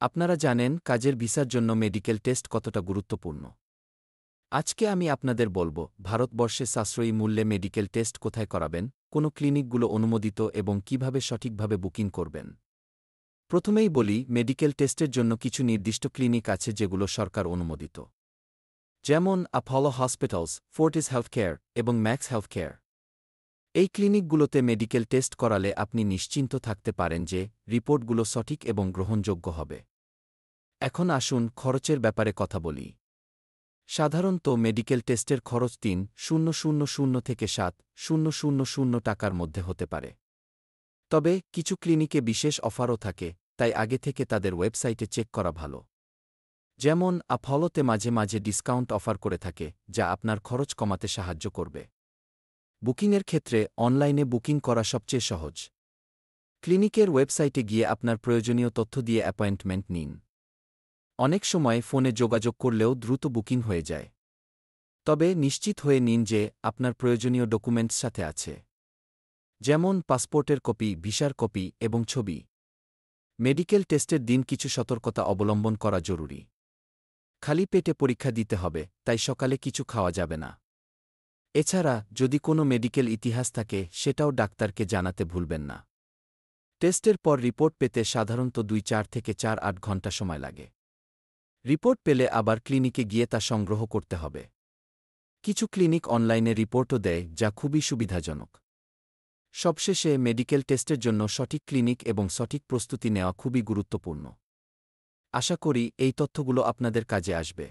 আপনারা জানেন কাজের ভিসার জন্য মেডিকেল টেস্ট কতটা গুরুত্বপূর্ণ। আজকে আমি আপনাদের বলবো ভারতবর্ষে সাশ্রয়ী মূল্যে মেডিকেল টেস্ট কোথায় করাবেন, কোন ক্লিনিকগুলো অনুমোদিত এবং কিভাবে সঠিকভাবে বুকিং করবেন। প্রথমেই বলি, মেডিকেল টেস্টের জন্য কিছু নির্দিষ্ট ক্লিনিক আছে যেগুলো সরকার অনুমোদিত, যেমন অ্যাপোলো হসপিটালস, ফোর্টিস হেলথকেয়ার এবং ম্যাক্স হেলথকেয়ার। এই ক্লিনিকগুলোতে মেডিকেল টেস্ট করালে আপনি নিশ্চিন্ত থাকতে পারেন যে রিপোর্টগুলো সঠিক এবং গ্রহণযোগ্য হবে। এখন আসুন খরচের ব্যাপারে কথা বলি। সাধারণত মেডিকেল টেস্টের খরচ ৩,০০০ থেকে ৭,০০০ টাকার মধ্যে হতে পারে। তবে কিছু ক্লিনিকে বিশেষ অফারও থাকে, তাই আগে থেকে তাদের ওয়েবসাইটে চেক করা ভালো। যেমন অ্যাপোলোতে মাঝে মাঝে ডিসকাউন্ট অফার করে থাকে, যা আপনার খরচ কমাতে সাহায্য করবে। বুকিংয়ের ক্ষেত্রে অনলাইনে বুকিং করা সবচেয়ে সহজ। ক্লিনিকের ওয়েবসাইটে গিয়ে আপনার প্রয়োজনীয় তথ্য দিয়ে অ্যাপয়েন্টমেন্ট নিন। অনেক সময় ফোনে যোগাযোগ করলেও দ্রুত বুকিং হয়ে যায়। তবে নিশ্চিত হয়ে নিন যে আপনার প্রয়োজনীয় ডকুমেন্টস সাথে আছে, যেমন পাসপোর্টের কপি, ভিসার কপি এবং ছবি। মেডিকেল টেস্টের দিন কিছু সতর্কতা অবলম্বন করা জরুরি। খালি পেটে পরীক্ষা দিতে হবে, তাই সকালে কিছু খাওয়া যাবে না। এছাড়া যদি কোনো মেডিকেল ইতিহাস থাকে সেটাও ডাক্তারকে জানাতে ভুলবেন না। টেস্টের পর রিপোর্ট পেতে সাধারণত ২-৪ থেকে ৪-৮ ঘণ্টা সময় লাগে। রিপোর্ট পেলে আবার ক্লিনিকে গিয়ে তা সংগ্রহ করতে হবে। কিছু ক্লিনিক অনলাইনে রিপোর্টও দেয়, যা খুবই সুবিধাজনক। সবশেষে মেডিকেল টেস্টের জন্য সঠিক ক্লিনিক এবং সঠিক প্রস্তুতি নেওয়া খুবই গুরুত্বপূর্ণ। আশা করি এই তথ্যগুলো আপনাদের কাজে আসবে।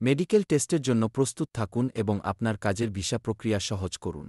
মেডিকেল টেস্টের জন্য প্রস্তুত থাকুন এবং আপনার কাজের ভিসা প্রক্রিয়া সহজ করুন।